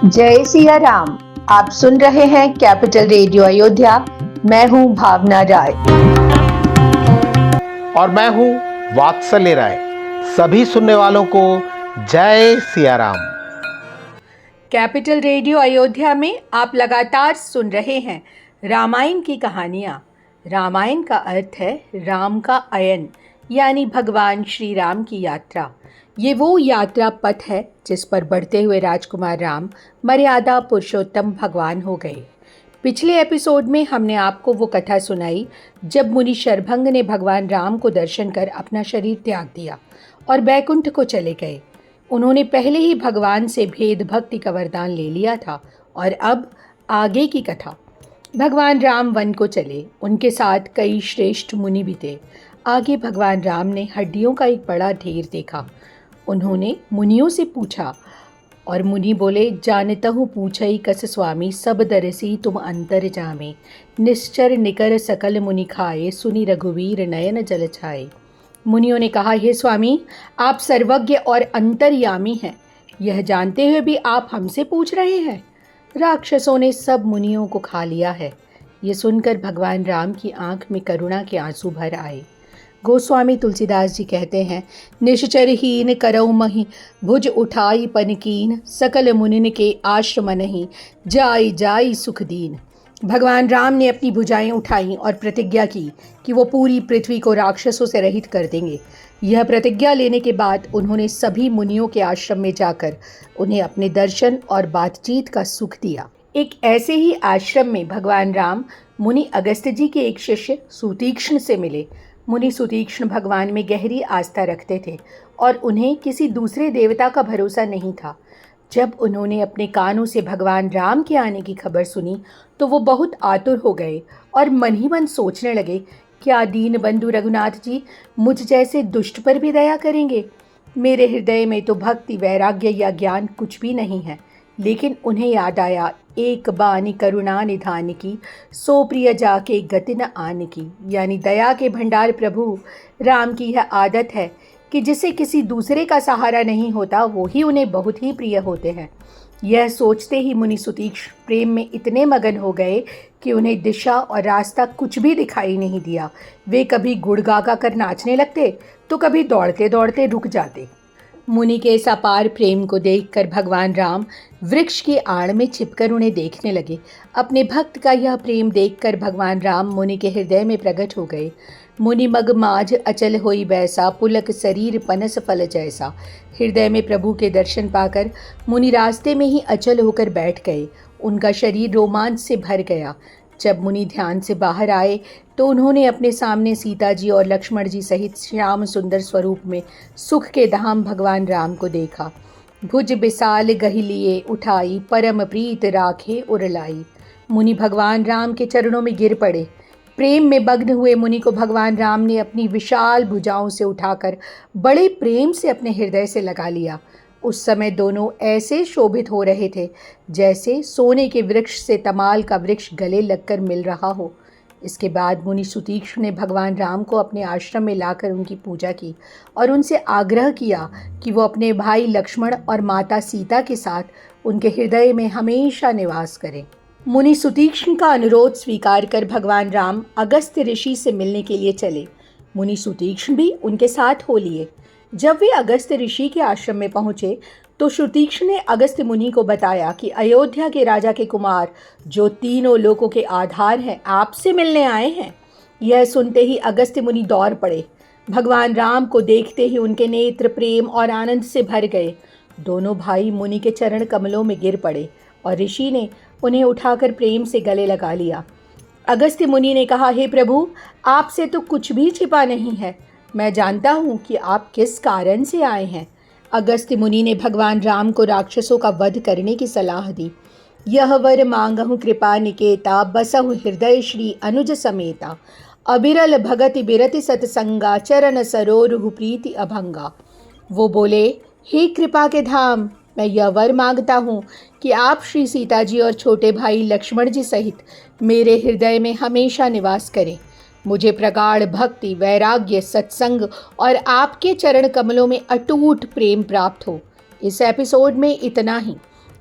जय सिया राम। आप सुन रहे हैं कैपिटल रेडियो अयोध्या। मैं हूं भावना राय और मैं हूं वात्सल्य राय। सभी सुनने वालों को जय सिया राम। कैपिटल रेडियो अयोध्या में आप लगातार सुन रहे हैं रामायण की कहानियाँ। रामायण का अर्थ है राम का अयन, यानी भगवान श्री राम की यात्रा। ये वो यात्रा पथ है जिस पर बढ़ते हुए राजकुमार राम मर्यादा पुरुषोत्तम भगवान हो गए। पिछले एपिसोड में हमने आपको वो कथा सुनाई जब मुनि शरभंग ने भगवान राम को दर्शन कर अपना शरीर त्याग दिया और बैकुंठ को चले गए। उन्होंने पहले ही भगवान से भेद भक्ति का वरदान ले लिया था। और अब आगे की कथा। भगवान राम वन को चले, उनके साथ कई श्रेष्ठ मुनि भी थे। आगे भगवान राम ने हड्डियों का एक बड़ा ढेर देखा। उन्होंने मुनियों से पूछा और मुनि बोले, जानतहु पूछई कस स्वामी, सब दरसी तुम अंतर जामे। निश्चर निकर सकल मुनि खाए, सुनि रघुवीर नयन जल छाए। मुनियों ने कहा, हे स्वामी, आप सर्वज्ञ और अंतर्यामी हैं, यह जानते हुए भी आप हमसे पूछ रहे हैं। राक्षसों ने सब मुनियों को खा लिया है। ये सुनकर भगवान राम की आंख में करुणा के आंसू भर आए। गोस्वामी तुलसीदास जी कहते हैं, निश्चरहीन करौ मही, भुज उठाई पनकीन, सकल मुनिन के आश्रम नहीं, जाई जाई सुख दीन। भगवान राम ने अपनी भुजाएं उठाईं और प्रतिज्ञा की कि वो पूरी पृथ्वी को राक्षसों से रहित कर देंगे। यह प्रतिज्ञा लेने के बाद उन्होंने सभी मुनियों के आश्रम में जाकर उन्हें अपने दर्शन और बातचीत का सुख दिया। एक ऐसे ही आश्रम में भगवान राम मुनि अगस्त्य जी के एक शिष्य सुतीक्ष्ण से मिले। मुनि सुतीक्ष्ण भगवान में गहरी आस्था रखते थे और उन्हें किसी दूसरे देवता का भरोसा नहीं था। जब उन्होंने अपने कानों से भगवान राम के आने की खबर सुनी तो वो बहुत आतुर हो गए और मन ही मन सोचने लगे, क्या दीन बंधु रघुनाथ जी मुझ जैसे दुष्ट पर भी दया करेंगे? मेरे हृदय में तो भक्ति, वैराग्य या ज्ञान कुछ भी नहीं है। लेकिन उन्हें याद आया, एक बानी करुणा निधान की, सो प्रिय जाके गति न आन की। यानी दया के भंडार प्रभु राम की यह आदत है कि जिसे किसी दूसरे का सहारा नहीं होता वो ही उन्हें बहुत ही प्रिय होते हैं। यह सोचते ही मुनि सुतीक्ष्ण प्रेम में इतने मगन हो गए कि उन्हें दिशा और रास्ता कुछ भी दिखाई नहीं दिया। वे कभी गुड़गागा कर नाचने लगते तो कभी दौड़ते दौड़ते रुक जाते। मुनि के इस अपार प्रेम को देखकर भगवान राम वृक्ष की आड़ में छिपकर उन्हें देखने लगे। अपने भक्त का यह प्रेम देखकर भगवान राम मुनि के हृदय में प्रकट हो गए। मुनि मग माज अचल होई बैसा, पुलक शरीर पनस फल जैसा। हृदय में प्रभु के दर्शन पाकर मुनि रास्ते में ही अचल होकर बैठ गए। उनका शरीर रोमांच से भर गया। जब मुनि ध्यान से बाहर आए तो उन्होंने अपने सामने सीता जी और लक्ष्मण जी सहित श्याम सुंदर स्वरूप में सुख के धाम भगवान राम को देखा। भुज बिसाल गहि लिए उठाई, परम प्रीत राखे उरलाई। मुनि भगवान राम के चरणों में गिर पड़े। प्रेम में मग्न हुए मुनि को भगवान राम ने अपनी विशाल भुजाओं से उठाकर बड़े प्रेम से अपने हृदय से लगा लिया। उस समय दोनों ऐसे शोभित हो रहे थे जैसे सोने के वृक्ष से तमाल का वृक्ष गले लगकर मिल रहा हो। इसके बाद मुनि सुतीक्ष्ण ने भगवान राम को अपने आश्रम में लाकर उनकी पूजा की और उनसे आग्रह किया कि वो अपने भाई लक्ष्मण और माता सीता के साथ उनके हृदय में हमेशा निवास करें। मुनि सुतीक्ष्ण का अनुरोध स्वीकार कर भगवान राम अगस्त्य ऋषि से मिलने के लिए चले। मुनि सुतीक्ष्ण भी उनके साथ हो लिए। जब वे अगस्त्य ऋषि के आश्रम में पहुंचे तो सुतीक्ष्ण ने अगस्त्य मुनि को बताया कि अयोध्या के राजा के कुमार, जो तीनों लोकों के आधार हैं, आपसे मिलने आए हैं। यह सुनते ही अगस्त्य मुनि दौड़ पड़े। भगवान राम को देखते ही उनके नेत्र प्रेम और आनंद से भर गए। दोनों भाई मुनि के चरण कमलों में गिर पड़े और ऋषि ने उन्हें उठाकर प्रेम से गले लगा लिया। अगस्त्य मुनि ने कहा, हे प्रभु, आपसे तो कुछ भी छिपा नहीं है। मैं जानता हूँ कि आप किस कारण से आए हैं। अगस्त्य मुनि ने भगवान राम को राक्षसों का वध करने की सलाह दी। यह वर मांगहु कृपा निकेता, बसहु हृदय श्री अनुज समेता। अबिरल भगति बिरति सतसंगा, चरण सरोरुहु प्रीति अभंगा। वो बोले, हे कृपा के धाम, मैं यह वर मांगता हूँ कि आप श्री सीता जी और छोटे भाई लक्ष्मण जी सहित मेरे हृदय में हमेशा निवास करें। मुझे प्रगाढ़ भक्ति, वैराग्य, सत्संग और आपके चरण कमलों में अटूट प्रेम प्राप्त हो। इस एपिसोड में इतना ही।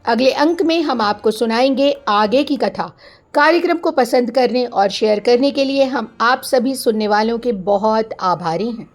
अगले अंक में हम आपको सुनाएंगे आगे की कथा। कार्यक्रम को पसंद करने और शेयर करने के लिए हम आप सभी सुनने वालों के बहुत आभारी हैं।